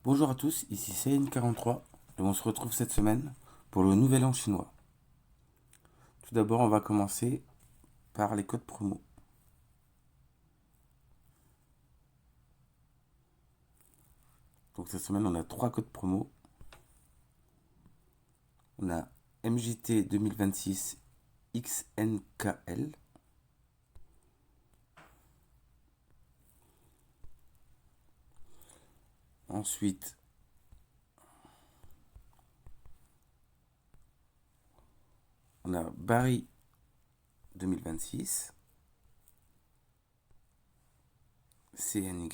Bonjour à tous, ici CN43 et on se retrouve cette semaine pour le nouvel an chinois. Tout d'abord, on va commencer par les codes promo. Donc cette semaine, on a trois codes promo. On a MJT 2026 XNKL. Ensuite, on a Barry 2026 CNY.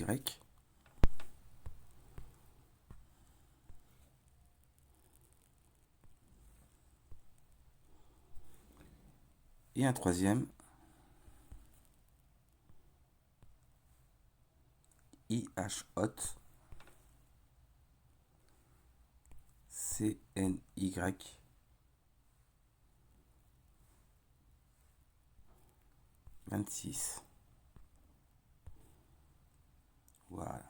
Et un troisième, IH Hot CNY 26. Voilà.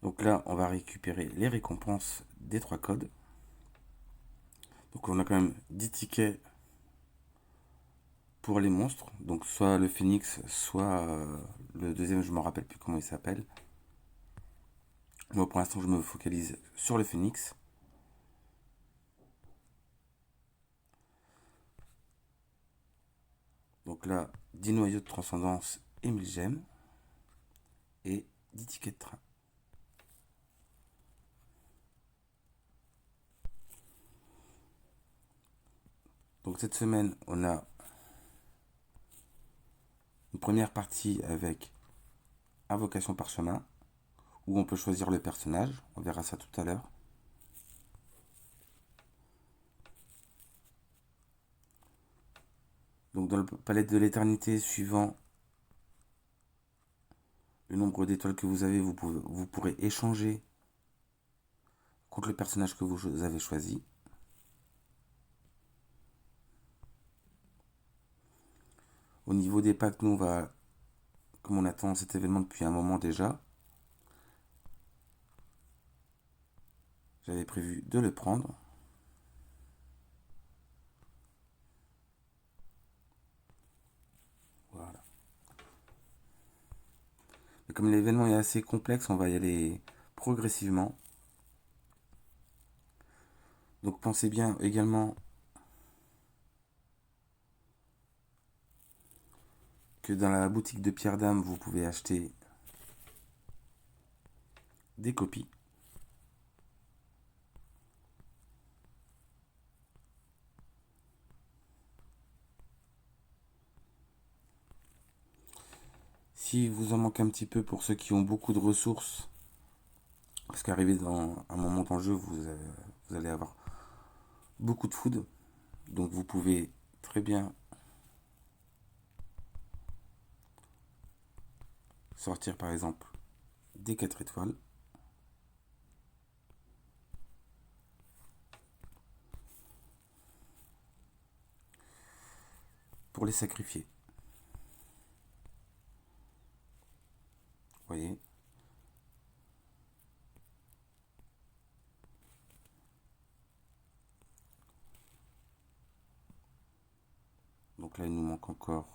Donc là, on va récupérer les récompenses des trois codes. Donc on a quand même 10 tickets pour les monstres. Donc soit le phénix, soit le deuxième, je ne me rappelle plus comment il s'appelle. Moi pour l'instant je me focalise sur le phénix. Donc là, 10 noyaux de transcendance et 1000 gemmes. Et 10 tickets de train. Donc cette semaine, on a une première partie avec Invocation Parchemin, où on peut choisir le personnage. On verra ça tout à l'heure. Donc dans le palette de l'éternité, suivant le nombre d'étoiles que vous avez, vous pourrez échanger contre le personnage que vous avez choisi. Au niveau des packs, nous on va, comme on attend cet événement depuis un moment déjà, j'avais prévu de le prendre. Voilà. Mais comme l'événement est assez complexe, on va y aller progressivement. Donc pensez bien également que dans la boutique de Pierre Dame, vous pouvez acheter des copies. Si vous en manquez un petit peu pour ceux qui ont beaucoup de ressources, parce qu'arrivé dans un moment dans le jeu, vous allez avoir beaucoup de food. Donc vous pouvez très bien sortir par exemple des 4 étoiles. Pour les sacrifier. Vous voyez. Donc là, il nous manque encore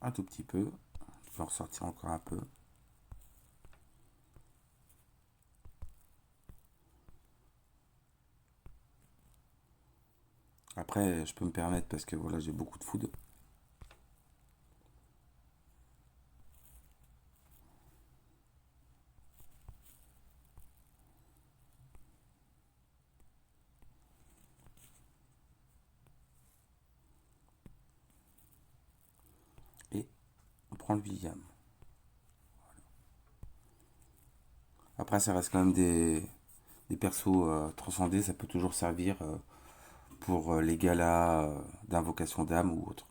un tout petit peu. Je vais en ressortir encore un peu. Après, je peux me permettre parce que voilà, j'ai beaucoup de food. Et on prend le William. Après, ça reste quand même des persos transcendés. Ça peut toujours servir pour les galas d'invocation d'âme ou autre.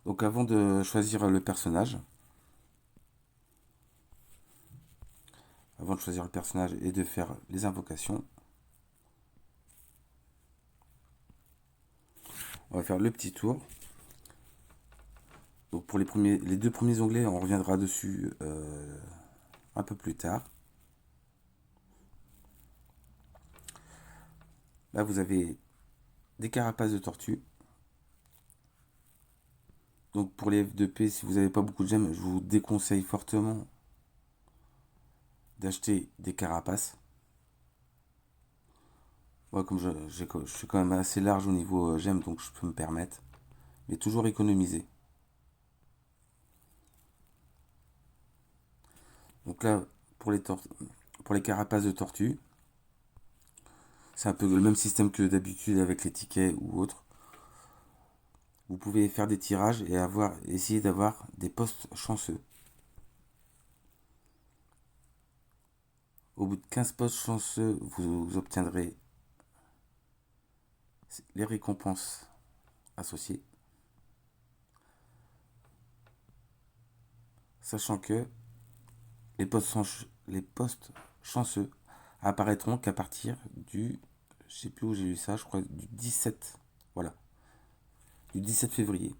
Donc avant de choisir le personnage, avant de choisir le personnage et de faire les invocations. On va faire le petit tour. Donc pour les deux premiers onglets, on reviendra dessus un peu plus tard. Là, vous avez des carapaces de tortue. Donc pour les F2P, si vous n'avez pas beaucoup de gemmes, je vous déconseille fortement d'acheter des carapaces. Moi, comme je suis quand même assez large au niveau gemmes, donc je peux me permettre. Mais toujours économiser. Donc là, pour les carapaces de tortue, c'est un peu le même système que d'habitude avec les tickets ou autres. Vous pouvez faire des tirages et essayer d'avoir des postes chanceux. Au bout de 15 postes chanceux, vous obtiendrez les récompenses associées. Sachant que les postes chanceux apparaîtront qu'à partir du, je sais plus où j'ai lu ça, je crois du 17, voilà, du 17 février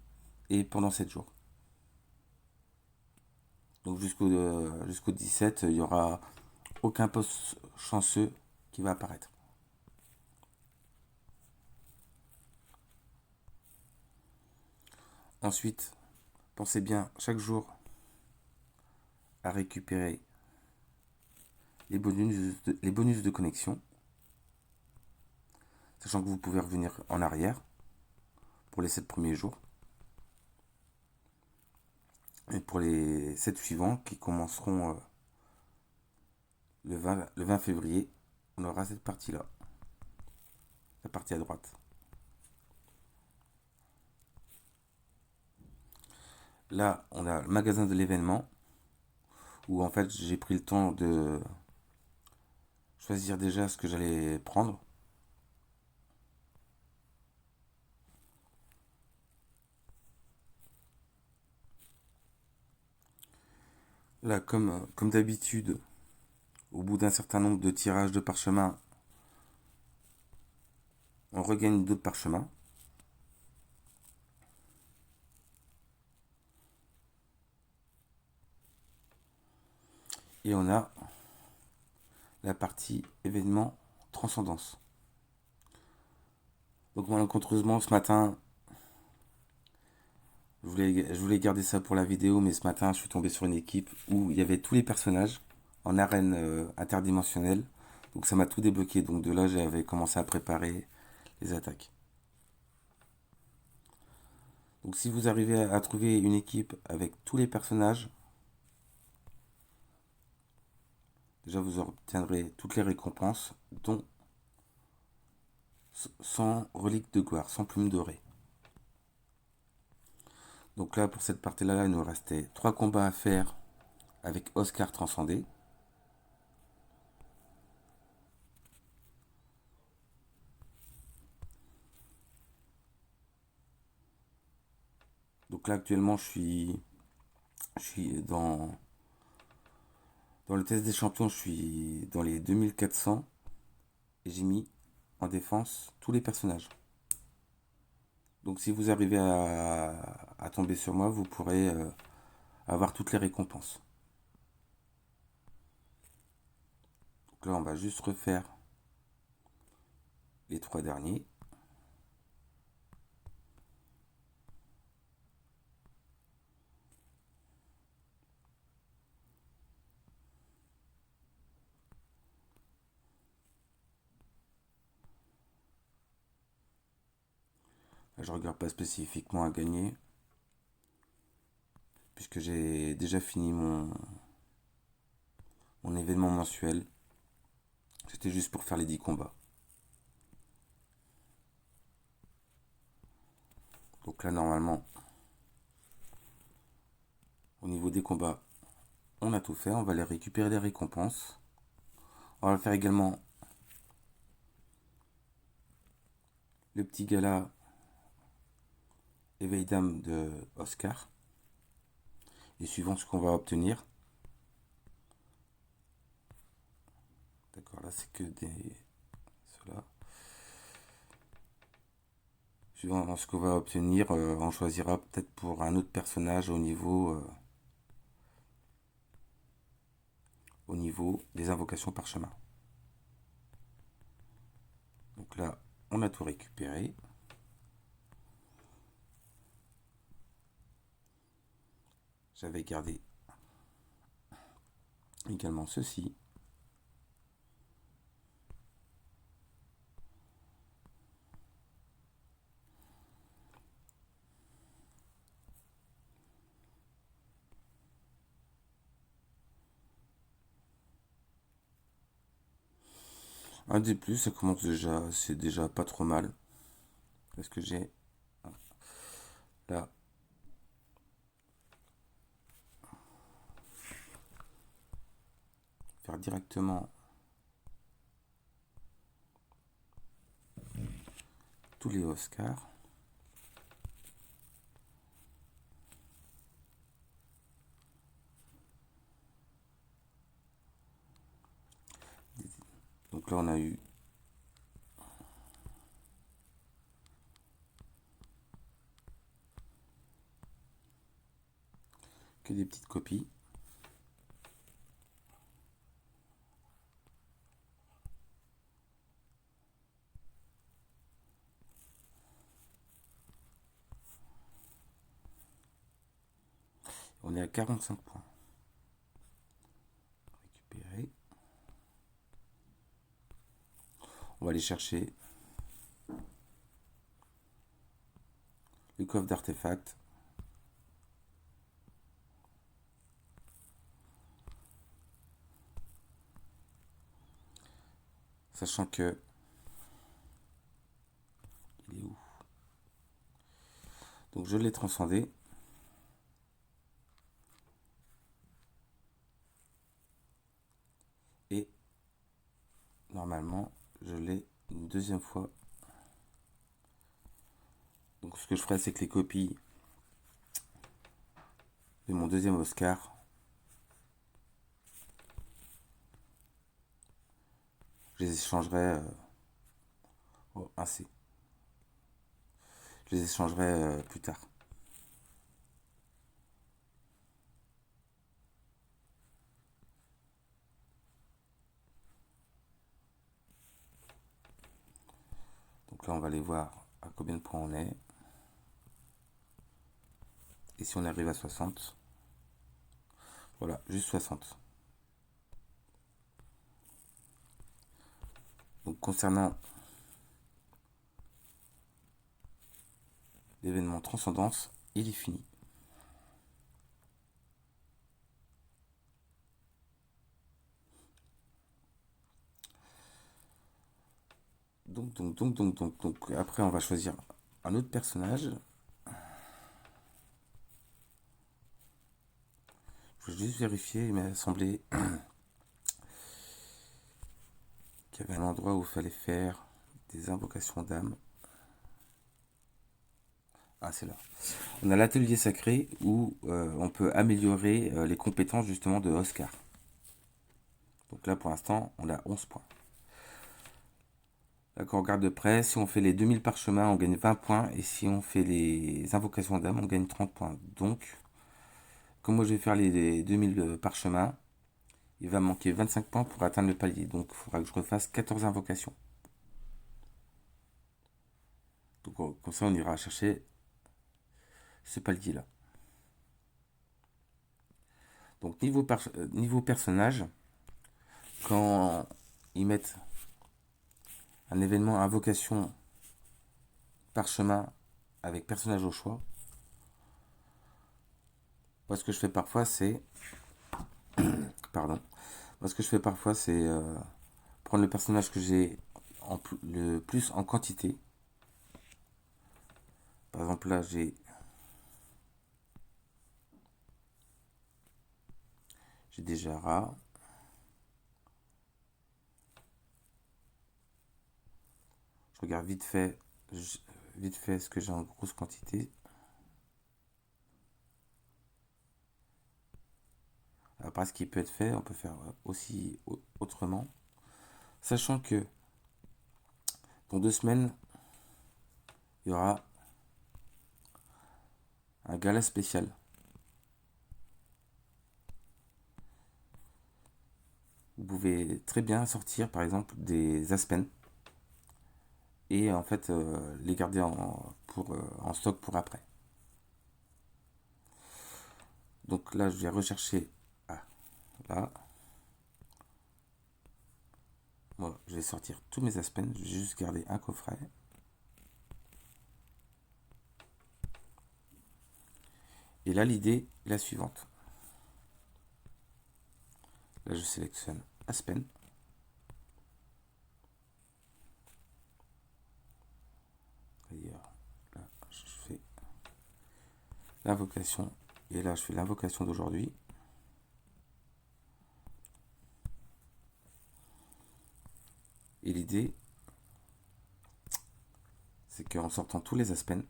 et pendant 7 jours. Donc jusqu'au 17, il n'y aura aucun poste chanceux qui va apparaître. Ensuite, pensez bien chaque jour à récupérer les bonus de connexion, sachant que vous pouvez revenir en arrière pour les 7 premiers jours. Et pour les 7 suivants qui commenceront le 20 février, on aura cette partie-là, la partie à droite. Là, on a le magasin de l'événement, où en fait j'ai pris le temps de choisir déjà ce que j'allais prendre. Là, comme d'habitude, au bout d'un certain nombre de tirages de parchemin, on regagne d'autres parchemins. Et on a la partie événement transcendance. Donc malencontreusement ce matin, je voulais garder ça pour la vidéo, mais ce matin je suis tombé sur une équipe où il y avait tous les personnages en arène interdimensionnelle. Donc ça m'a tout débloqué. Donc de là j'avais commencé à préparer les attaques. Donc si vous arrivez à trouver une équipe avec tous les personnages, déjà vous obtiendrez toutes les récompenses, dont 100 reliques de gloire, 100 plumes dorées. Donc là pour cette partie-là, il nous restait 3 combats à faire avec Oscar transcendé. Donc là actuellement je suis dans le test des champions, je suis dans les 2400 et j'ai mis en défense tous les personnages. Donc si vous arrivez à tomber sur moi, vous pourrez avoir toutes les récompenses. Donc là on va juste refaire les 3 derniers. Là, je ne regarde pas spécifiquement à gagner, puisque j'ai déjà fini mon événement mensuel. C'était juste pour faire les 10 combats. Donc là normalement, au niveau des combats, on a tout fait. On va aller récupérer les récompenses. On va faire également le petit gala éveil d'âme de Oscar. Et suivant ce qu'on va obtenir, D'accord, là c'est que des... Cela. Suivant ce qu'on va obtenir, on choisira peut-être pour un autre personnage au niveau des invocations parchemin. Donc là, on a tout récupéré. J'avais gardé également ceci. Un des plus, ça commence déjà, c'est déjà pas trop mal. Parce que j'ai là faire directement tous les Oscars. Donc là on a eu que des petites copies. On est à 45 points. Récupérer. On va aller chercher le coffre d'artefacts. Sachant que... Il est où? Donc je l'ai transcendé. Et normalement, je l'ai une deuxième fois. Donc ce que je ferai, c'est que les copies de mon deuxième Oscar, je les échangerai ainsi. Je les échangerai plus tard. Donc là, on va aller voir à combien de points on est. Et si on arrive à 60, voilà, juste 60. Donc concernant l'événement Transcendance, il est fini. Donc, après, on va choisir un autre personnage. Je vais juste vérifier, il m'a semblé qu'il y avait un endroit où il fallait faire des invocations d'âme. Ah, c'est là. On a l'atelier sacré où on peut améliorer les compétences justement de Oscar. Donc là, pour l'instant, on a 11 points. Là, quand on regarde de près, si on fait les 2000 parchemins, on gagne 20 points. Et si on fait les invocations d'âme, on gagne 30 points. Donc, comme moi je vais faire les 2000 parchemins, il va me manquer 25 points pour atteindre le palier. Donc, il faudra que je refasse 14 invocations. Donc, comme ça, on ira chercher ce palier-là. Donc, niveau personnage, quand ils mettent un événement invocation parchemin avec personnage au choix, moi ce que je fais parfois c'est pardon moi ce que je fais parfois c'est prendre le personnage que j'ai le plus en quantité. Par exemple là j'ai déjà Ra. Je regarde vite fait ce que j'ai en grosse quantité. Après ce qui peut être fait, on peut faire aussi autrement. Sachant que dans 2 semaines, il y aura un gala spécial. Vous pouvez très bien sortir par exemple des Aspen et en fait les garder en stock pour après. Donc là je vais rechercher. Ah, là. Moi, je vais sortir tous mes Aspen, je vais juste garder un coffret. Et là l'idée est la suivante. Là je sélectionne Aspen. D'ailleurs, là je fais l'invocation. Et là je fais l'invocation d'aujourd'hui. Et l'idée, c'est qu'en sortant tous les Aspen,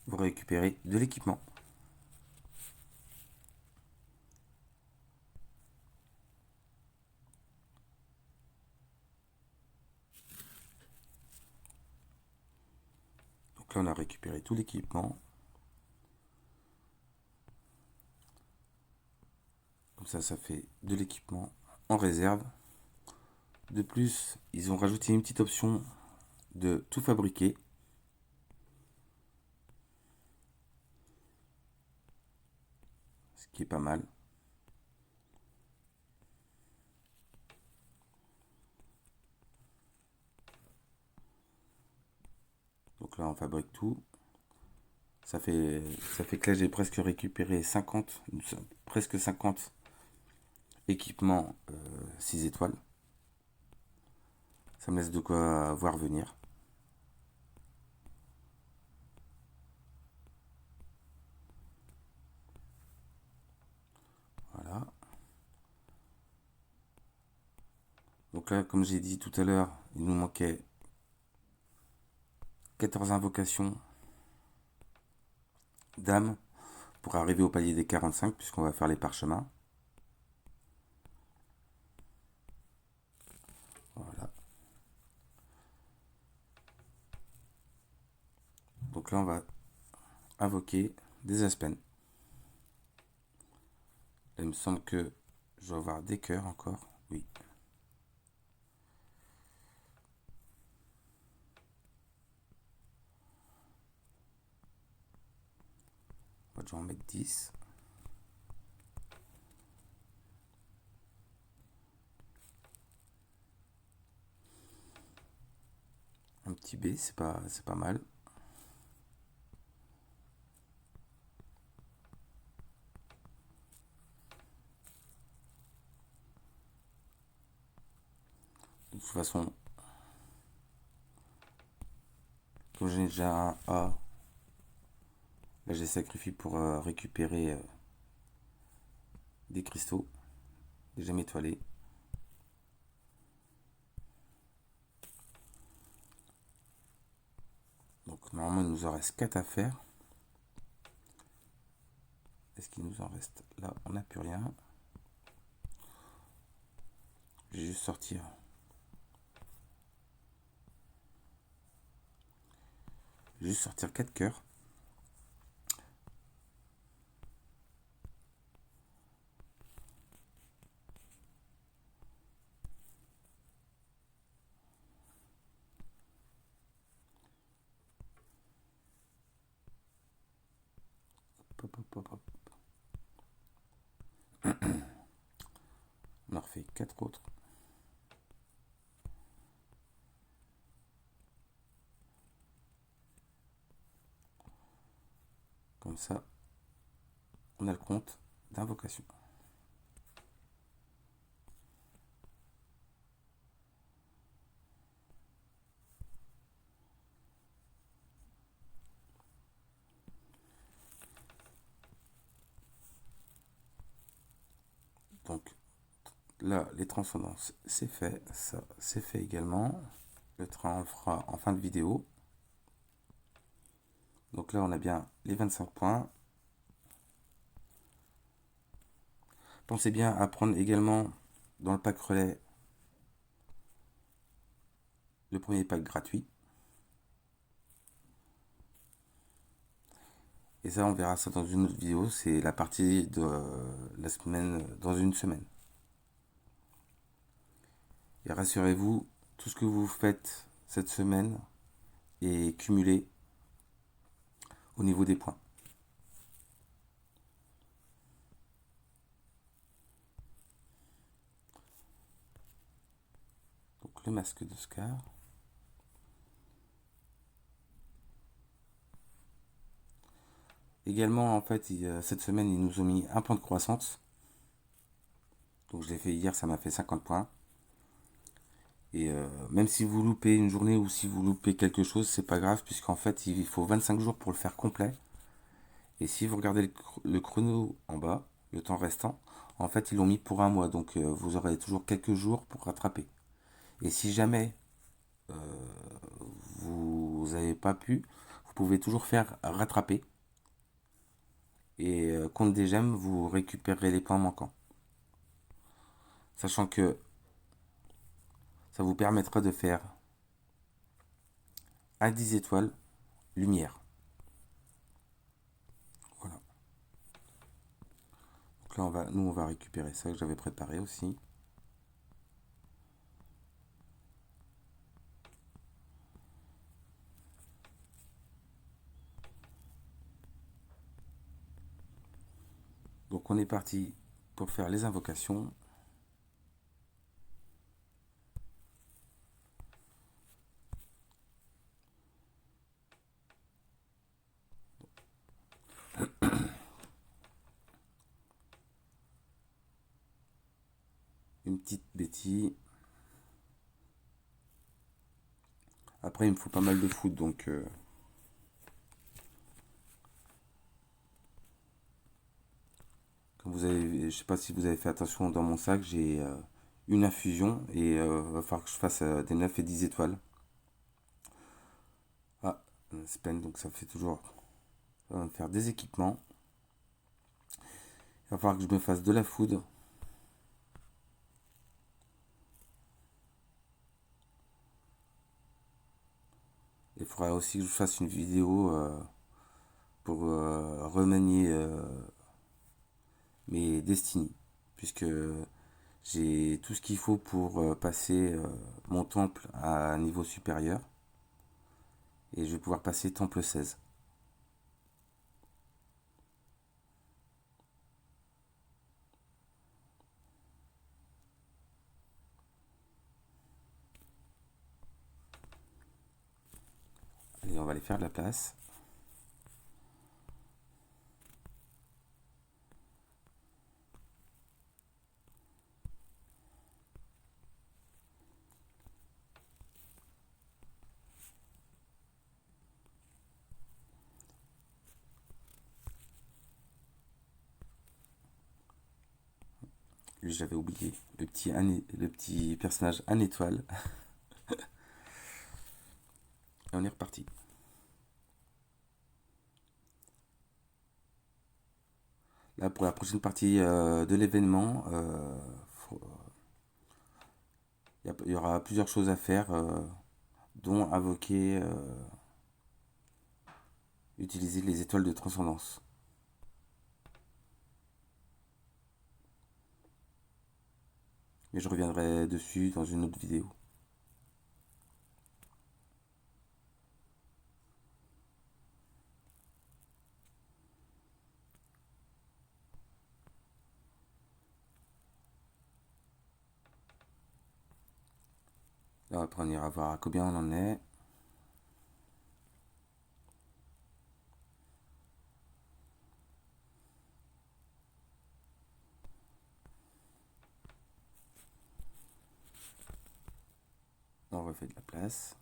vous récupérez de l'équipement. Donc là, on a récupéré tout l'équipement. Comme ça fait de l'équipement en réserve. De plus, ils ont rajouté une petite option de tout fabriquer. Ce qui est pas mal. Donc là, on fabrique tout. Ça fait que là, j'ai presque récupéré 50, presque 50 équipements 6 étoiles. Ça me laisse de quoi voir venir. Voilà. Donc là, comme j'ai dit tout à l'heure, il nous manquait 14 invocations d'âme pour arriver au palier des 45, puisqu'on va faire les parchemins. Voilà. Donc là, on va invoquer des Aspen. Il me semble que je vais avoir des cœurs encore. Oui. On va déjà en mettre 10. Un petit B, c'est pas mal. De toute façon, comme j'ai déjà un A, là j'ai sacrifié pour récupérer des cristaux déjà étoilés. Donc normalement il nous en reste 4 à faire. Est-ce qu'il nous en reste? Là on n'a plus rien. Je vais juste sortir. Je vais juste sortir 4 cœurs. Hop, hop, hop, hop. On en refait 4 autres. Comme ça, on a le compte d'invocation. Donc là, les transcendances, c'est fait. Ça, c'est fait également. Le train, on le fera en fin de vidéo. Donc là, on a bien les 25 points. Pensez bien à prendre également dans le pack relais le premier pack gratuit. Et ça, on verra ça dans une autre vidéo. C'est la partie de la semaine, dans une semaine. Et rassurez-vous, tout ce que vous faites cette semaine est cumulé au niveau des points. Donc le masque de Scar. Également, en fait, cette semaine, ils nous ont mis un point de croissance. Donc je l'ai fait hier, ça m'a fait 50 points. Et même si vous loupez une journée ou si vous loupez quelque chose, c'est pas grave, puisqu'en fait, il faut 25 jours pour le faire complet. Et si vous regardez le chrono en bas, le temps restant, en fait, ils l'ont mis pour un mois. Donc vous aurez toujours quelques jours pour rattraper. Et si jamais vous n'avez pas pu, vous pouvez toujours faire rattraper. Et compte des gemmes, vous récupérerez les points manquants. Sachant que ça vous permettra de faire à 10 étoiles lumière. Voilà. Donc là, nous, on va récupérer ça que j'avais préparé aussi. Donc on est parti pour faire les invocations. Une petite bêtise. Après, il me faut pas mal de foot, donc comme vous avez, je sais pas si vous avez fait attention, dans mon sac, j'ai une infusion et il va falloir que je fasse des 9 et 10 étoiles. Ah, Spen, donc ça fait toujours. Ça va me faire des équipements. Il va falloir que je me fasse de la foudre. Il faudra aussi que je fasse une vidéo pour remanier mes destinies. Puisque j'ai tout ce qu'il faut pour passer mon temple à un niveau supérieur. Et je vais pouvoir passer temple 16. Allez, on va aller faire de la place. Lui, j'avais oublié le petit personnage un étoile. Et on est reparti. Là, pour la prochaine partie de l'événement, il y aura plusieurs choses à faire, dont invoquer, utiliser les étoiles de transcendance. Mais je reviendrai dessus dans une autre vidéo. Là, après, on ira voir à combien on en est. On refait de la place.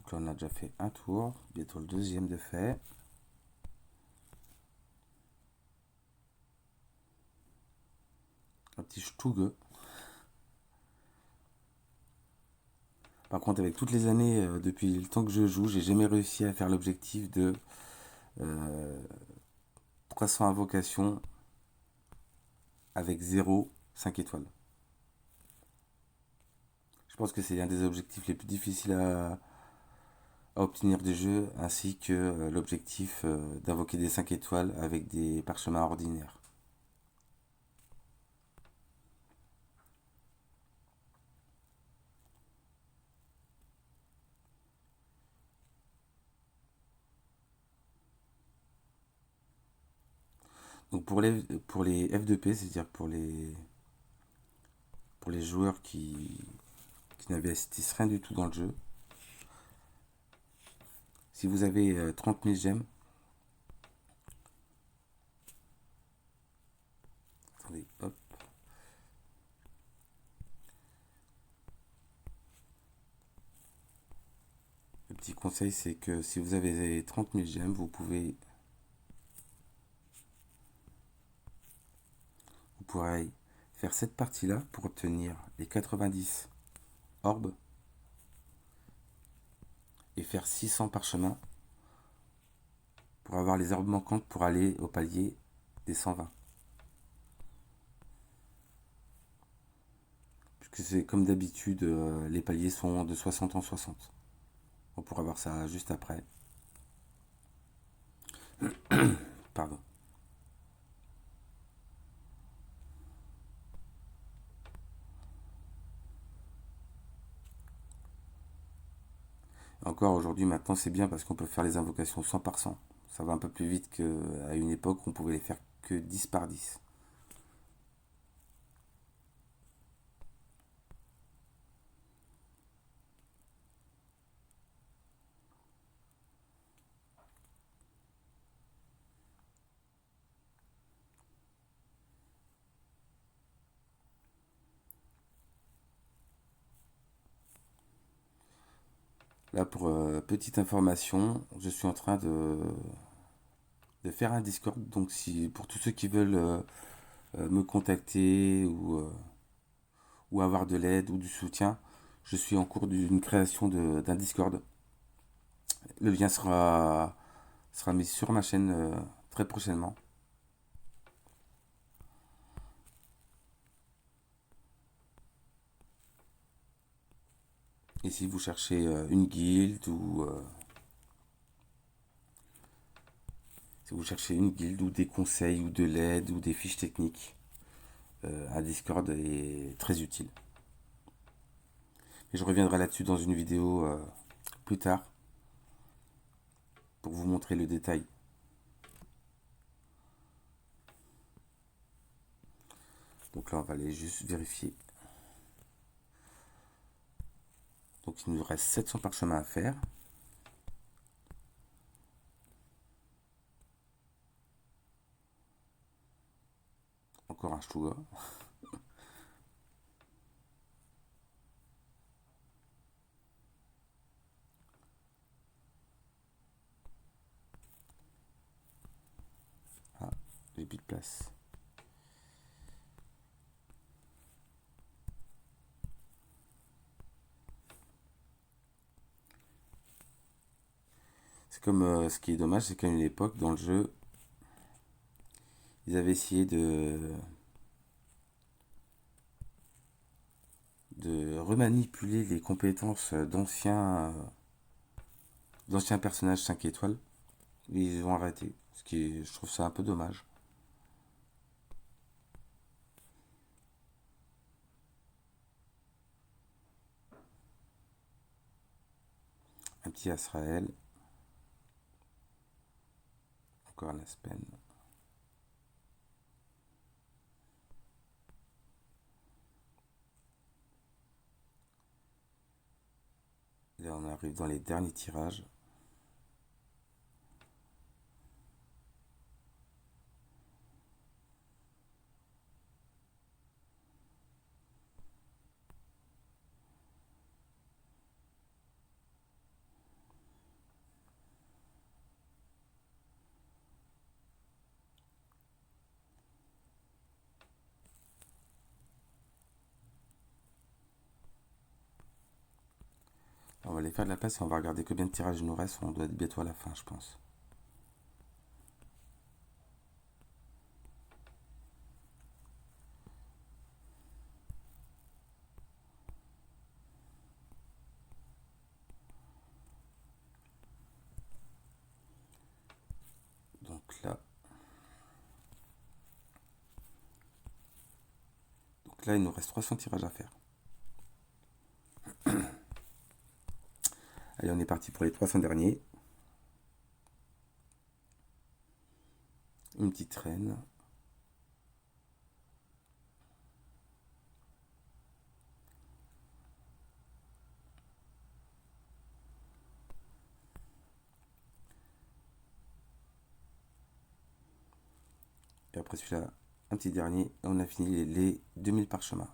Donc Donc là, on a déjà fait un tour. Bientôt le deuxième de fait. Un petit Stugge. Par contre, avec toutes les années, depuis le temps que je joue, j'ai jamais réussi à faire l'objectif de 300 invocations avec 0, 5 étoiles. Je pense que c'est un des objectifs les plus difficiles à obtenir des jeux, ainsi que l'objectif d'invoquer des 5 étoiles avec des parchemins ordinaires. Donc pour les F2P, c'est-à-dire pour les joueurs qui n'investissent rien du tout dans le jeu, si vous avez 30 000 gemmes, attendez, hop, le petit conseil c'est que si vous avez 30 000 gemmes, vous pourrez faire cette partie-là pour obtenir les 90 orbes et faire 600 parchemins pour avoir les orbes manquantes pour aller au palier des 120. Puisque c'est comme d'habitude, les paliers sont de 60 en 60. On pourra voir ça juste après. Pardon. Encore aujourd'hui, maintenant, c'est bien parce qu'on peut faire les invocations 100 par 100. Ça va un peu plus vite qu'à une époque où on pouvait les faire que 10 par 10. Là, pour petite information, je suis en train de faire un Discord. Donc, si pour tous ceux qui veulent me contacter ou avoir de l'aide ou du soutien, je suis en cours d'une création d'un Discord. Le lien sera mis sur ma chaîne très prochainement. Et si vous cherchez une guilde ou si vous cherchez une guilde ou des conseils ou de l'aide ou des fiches techniques, un Discord est très utile. Et je reviendrai là-dessus dans une vidéo plus tard pour vous montrer le détail. Donc là, on va aller juste vérifier. Donc il nous reste 700 parchemins à faire. Encore un Stugge. Ah, j'ai plus de place. C'est comme ce qui est dommage, c'est qu'à une époque dans le jeu, ils avaient essayé de remanipuler les compétences d'anciens personnages 5 étoiles. Et ils ont arrêté. Je trouve ça un peu dommage. Un petit Azrael. Encore un Aspen. Et là on arrive dans les derniers tirages. aller faire de la place et on va regarder combien de tirages il nous reste. On doit être bientôt à la fin, je pense. Donc là, il nous reste 300 tirages à faire. Allez, on est parti pour les 300 derniers. Une petite reine. Et après celui-là, un petit dernier. Et on a fini les 2000 parchemins.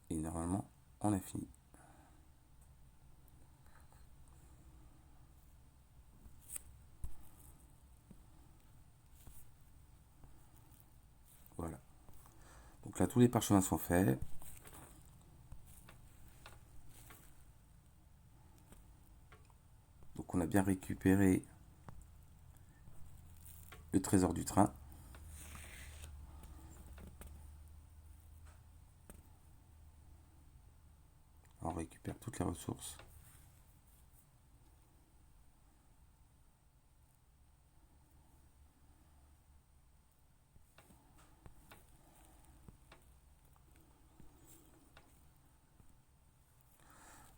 Et normalement, on a fini. Voilà. Donc là, tous les parchemins sont faits. Donc on a bien récupéré le trésor du train. On récupère toutes les ressources.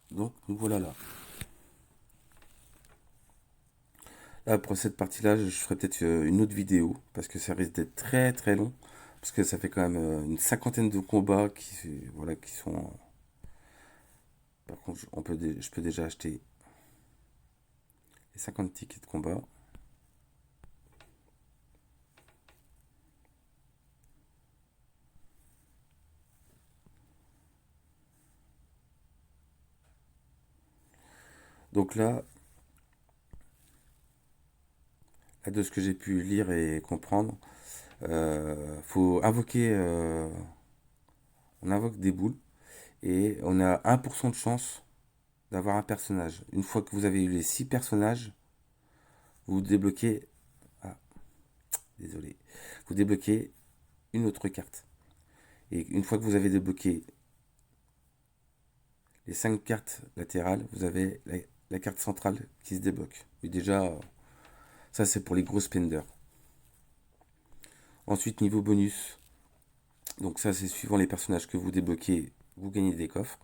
Donc nous voilà là. Là, pour cette partie-là, je ferai peut-être une autre vidéo, parce que ça risque d'être très très long, parce que ça fait quand même une cinquantaine de combats voilà, qui sont... Par contre, je peux déjà acheter les 50 tickets de combat. Donc là, de ce que j'ai pu lire et comprendre, faut invoquer... on invoque des boules, et on a 1% de chance d'avoir un personnage. Une fois que vous avez eu les 6 personnages, vous débloquez... Ah, désolé. Vous débloquez une autre carte. Et une fois que vous avez débloqué les 5 cartes latérales, vous avez la carte centrale qui se débloque. Et déjà, ça c'est pour les gros spenders. Ensuite, niveau bonus. Donc ça c'est suivant les personnages que vous débloquez, vous gagnez des coffres.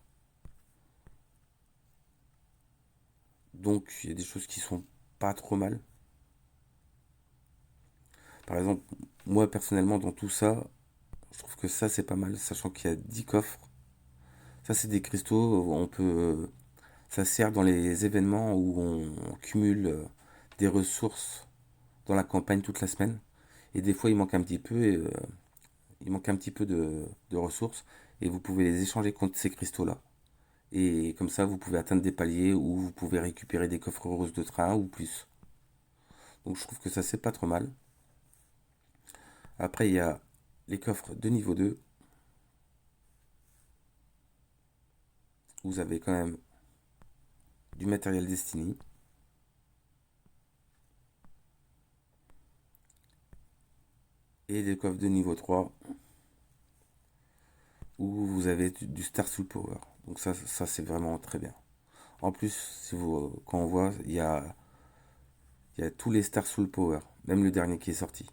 Donc il y a des choses qui sont pas trop mal. Par exemple, moi personnellement dans tout ça, je trouve que ça c'est pas mal, sachant qu'il y a 10 coffres. Ça c'est des cristaux, on peut... Ça sert dans les événements où on cumule des ressources dans la campagne toute la semaine. Et des fois il manque un petit peu, il manque un petit peu de ressources. Et vous pouvez les échanger contre ces cristaux-là. Et comme ça vous pouvez atteindre des paliers où vous pouvez récupérer des coffres roses de train ou plus. Donc je trouve que ça c'est pas trop mal. Après il y a les coffres de niveau 2. Vous avez quand même du matériel Destiny. Et des coffres de niveau 3 où vous avez du Star Soul Power. Donc ça c'est vraiment très bien. En plus, si vous, quand on voit, il y a tous les Star Soul Power, même le dernier qui est sorti.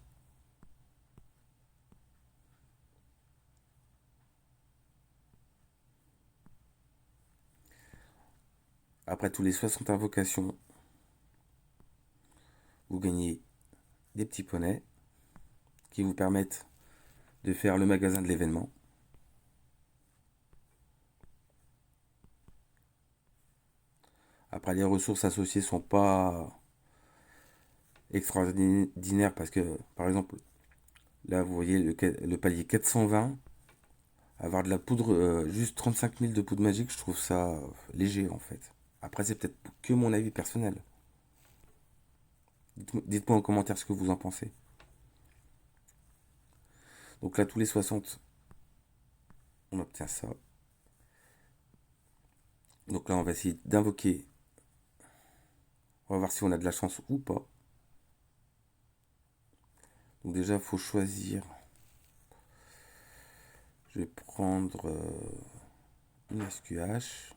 Après tous les 60 invocations, vous gagnez des petits poneys qui vous permettent de faire le magasin de l'événement. Après, les ressources associées sont pas extraordinaires parce que, par exemple, là, vous voyez le palier 420, Avoir de la poudre, juste 35 000 de poudre magique, je trouve ça léger en fait. Après, c'est peut-être que mon avis personnel. Dites-moi en commentaire ce que vous en pensez. Donc là, tous les 60, on obtient ça. Donc là, on va essayer d'invoquer. On va voir si on a de la chance ou pas. Donc déjà, il faut choisir. Je vais prendre une SQH.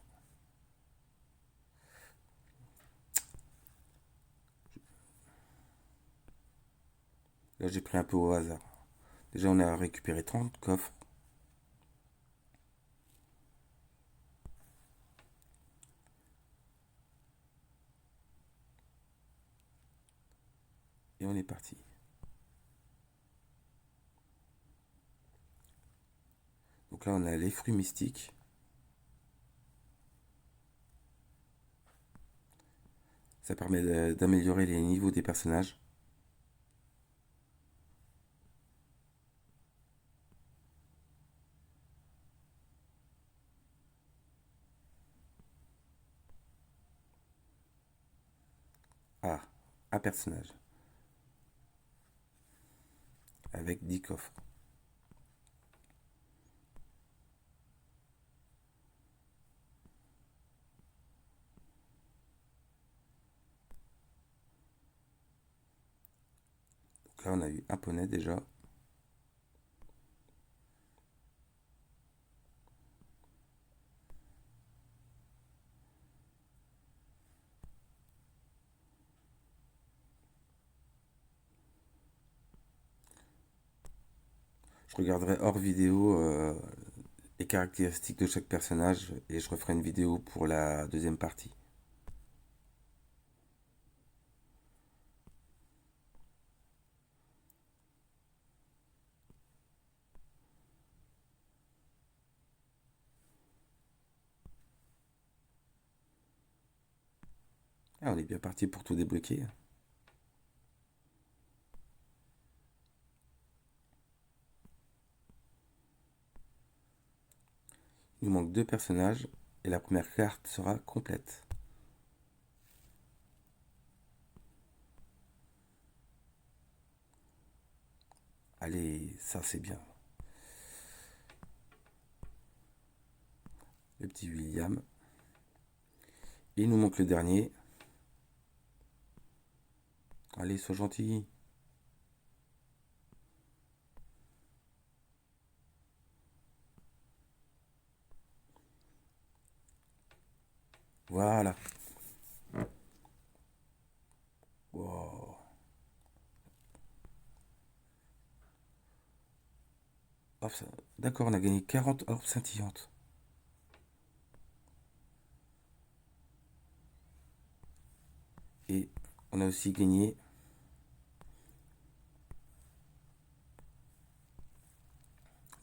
Là, j'ai pris un peu au hasard. Déjà, on a récupéré 30 coffres. Et on est parti. Donc là, on a les fruits mystiques. Ça permet d'améliorer les niveaux des personnages. Ah, un personnage. Avec 10 coffres. Donc là, on a eu un poney déjà. Je regarderai hors vidéo les caractéristiques de chaque personnage et je referai une vidéo pour la deuxième partie. Ah, on est bien parti pour tout débloquer. Il nous manque deux personnages et la première carte sera complète. Allez, ça c'est bien. Le petit William. Et il nous manque le dernier. Allez, sois gentil. Voilà. Wow. Hop, d'accord, on a gagné 40 orbes scintillantes. Et on a aussi gagné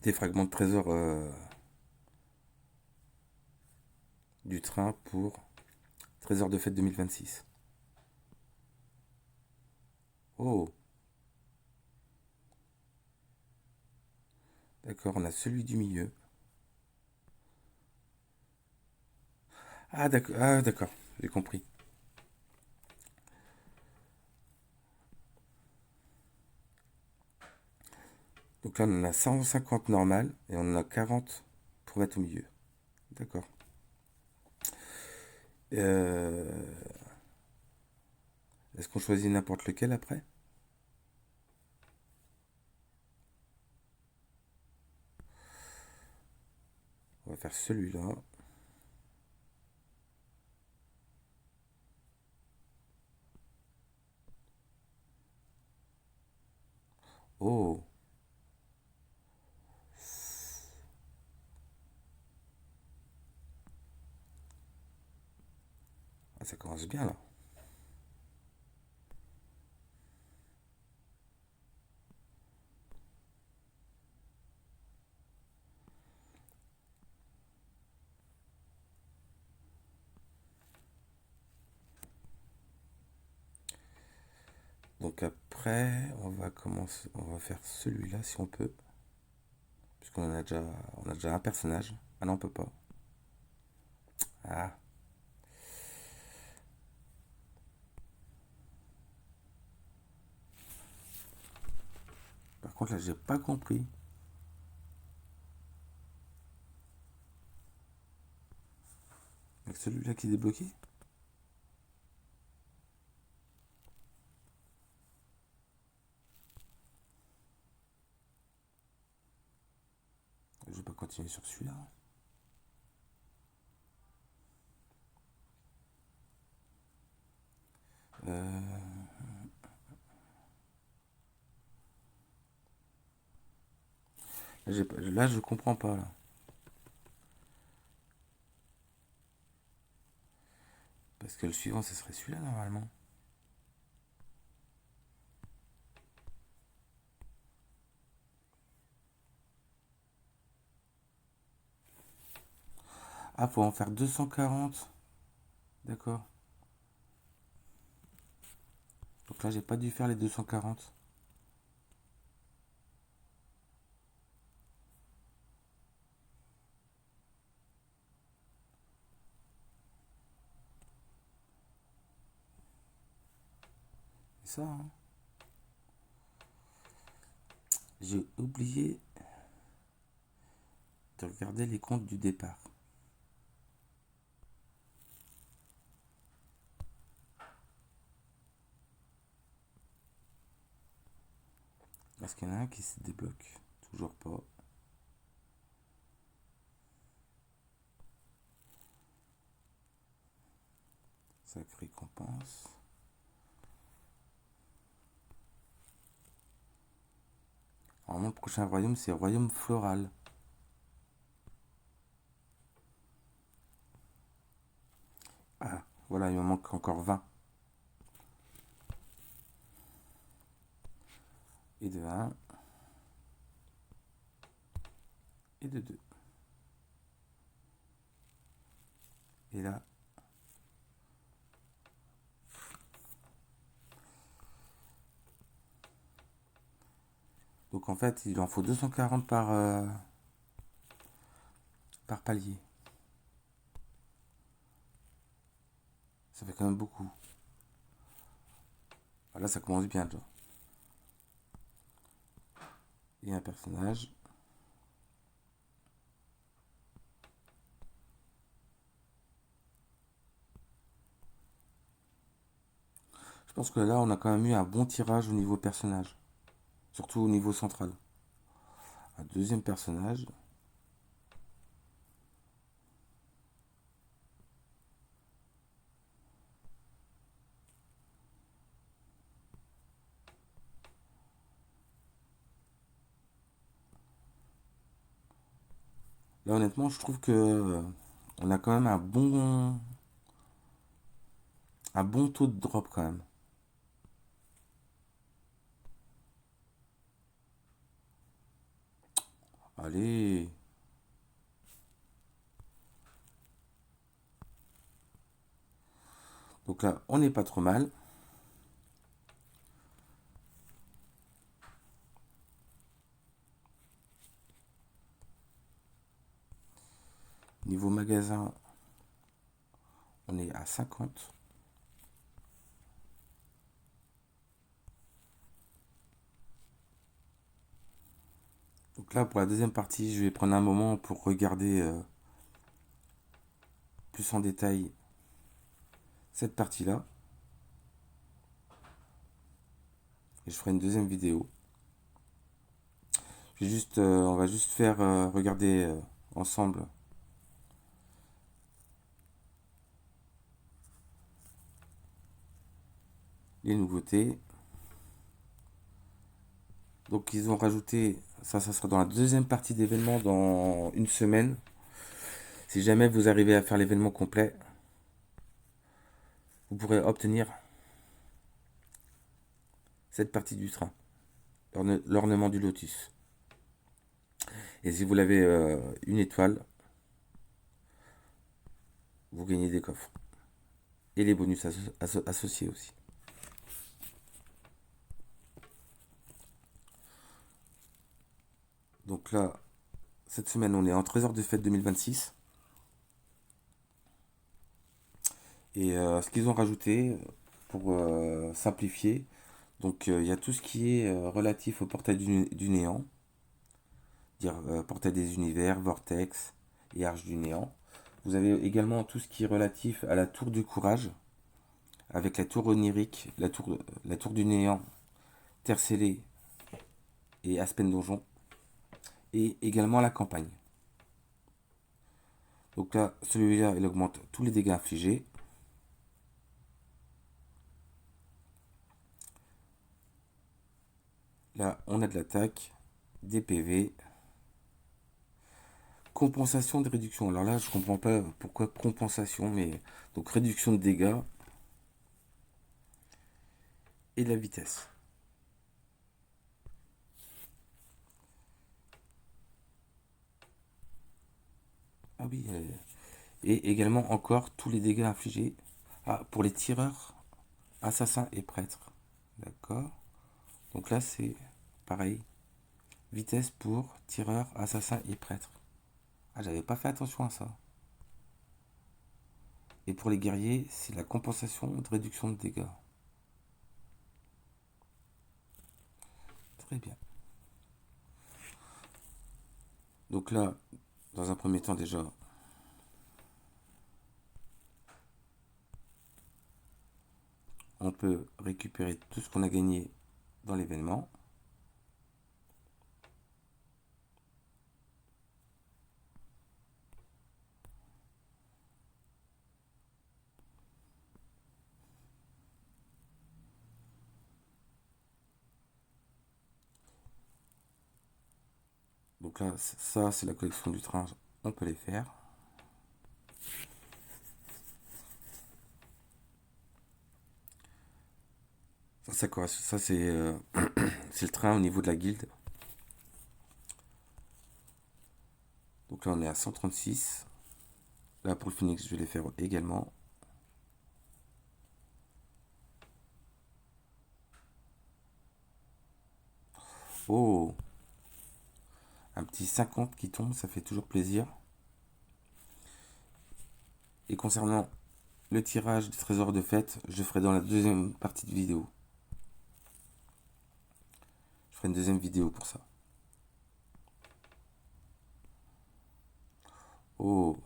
des fragments de trésor du train pour Trésor de fête 2026. Oh, d'accord, on a celui du milieu. Ah, d'accord, j'ai compris. Donc là, on en a 150 normales et on en a 40 pour mettre au milieu. D'accord. Euh, Est-ce qu'on choisit n'importe lequel après? On va faire celui-là. Oh, ah, ça commence bien là. Donc après, on va commencer, on va faire celui-là si on peut. Puisqu'on on a déjà un personnage. Ah non, on peut pas. Ah. Par contre, là, j'ai pas compris. Avec celui-là qui est débloqué. Je vais pas continuer sur celui-là. Euh... Là, je comprends pas, là. Parce que le suivant, ce serait celui-là, normalement. Ah, faut en faire 240. D'accord. Donc là, j'ai pas dû faire les 240. C'est ça, hein. J'ai oublié de regarder les comptes du départ. Est-ce qu'il y en a un qui se débloque? Toujours pas. Sacrée récompense. Normalement, le prochain royaume, c'est royaume floral. Ah, voilà, il me manque encore 20. Et de 1. Et de 2. Et là. Donc en fait, il en faut 240 par palier. Ça fait quand même beaucoup. Ah, là, ça commence bien, toi. Et un personnage. Je pense que là, on a quand même eu un bon tirage au niveau personnage. Surtout au niveau central. Un deuxième personnage. Là, honnêtement, je trouve que on a quand même un bon taux de drop quand même. Allez. Donc là, on n'est pas trop mal. Niveau magasin, on est à 50. Donc là, pour la deuxième partie, je vais prendre un moment pour regarder plus en détail cette partie-là. Et je ferai une deuxième vidéo. On va juste faire regarder ensemble les nouveautés. Donc ils ont rajouté, ça sera dans la deuxième partie d'événement dans une semaine. Si jamais vous arrivez à faire l'événement complet, vous pourrez obtenir cette partie du train, l'ornement du lotus. Et si vous l'avez une étoile, vous gagnez des coffres. Et les bonus associés aussi. Donc là, cette semaine, on est en trésor de fête 2026. Et ce qu'ils ont rajouté pour simplifier, donc il y a tout ce qui est relatif au portail du néant, dire portail des univers, vortex et arche du néant. Vous avez également tout ce qui est relatif à la tour du courage, avec la tour onirique, la tour du néant, terre scellée et Aspen Donjon, et également la campagne. Donc là, celui-là, il augmente tous les dégâts infligés. Là, on a de l'attaque, des PV, compensation de réduction. Alors là, je comprends pas pourquoi compensation, mais donc réduction de dégâts et de la vitesse. Ah oui, et également encore tous les dégâts infligés. Ah, pour les tireurs, assassins et prêtres. D'accord. Donc là, c'est pareil. Vitesse pour tireurs, assassins et prêtres. Ah, j'avais pas fait attention à ça. Et pour les guerriers, c'est la compensation de réduction de dégâts. Très bien. Donc là, dans un premier temps déjà, on peut récupérer tout ce qu'on a gagné dans l'événement. Donc là, ça, c'est la collection du train. On peut les faire. Ça c'est le train au niveau de la guilde. Donc là, on est à 136. Là, pour le Phoenix, je vais les faire également. Oh, un petit 50 qui tombe, ça fait toujours plaisir. Et concernant le tirage des trésors de fête, je ferai dans la deuxième partie de vidéo. Je ferai une deuxième vidéo pour ça. Oh,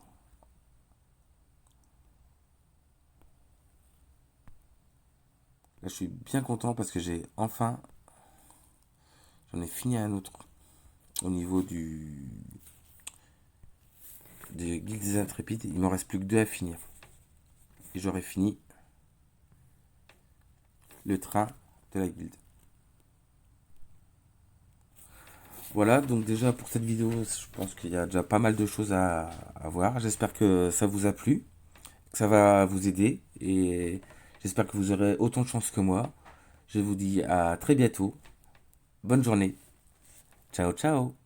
là, je suis bien content parce que j'en ai fini un autre au niveau des guildes des intrépides. Il m'en reste plus que deux à finir. Et j'aurai fini le train de la guilde. Voilà, donc déjà pour cette vidéo, je pense qu'il y a déjà pas mal de choses à voir. J'espère que ça vous a plu, que ça va vous aider et j'espère que vous aurez autant de chance que moi. Je vous dis à très bientôt. Bonne journée. Ciao, ciao.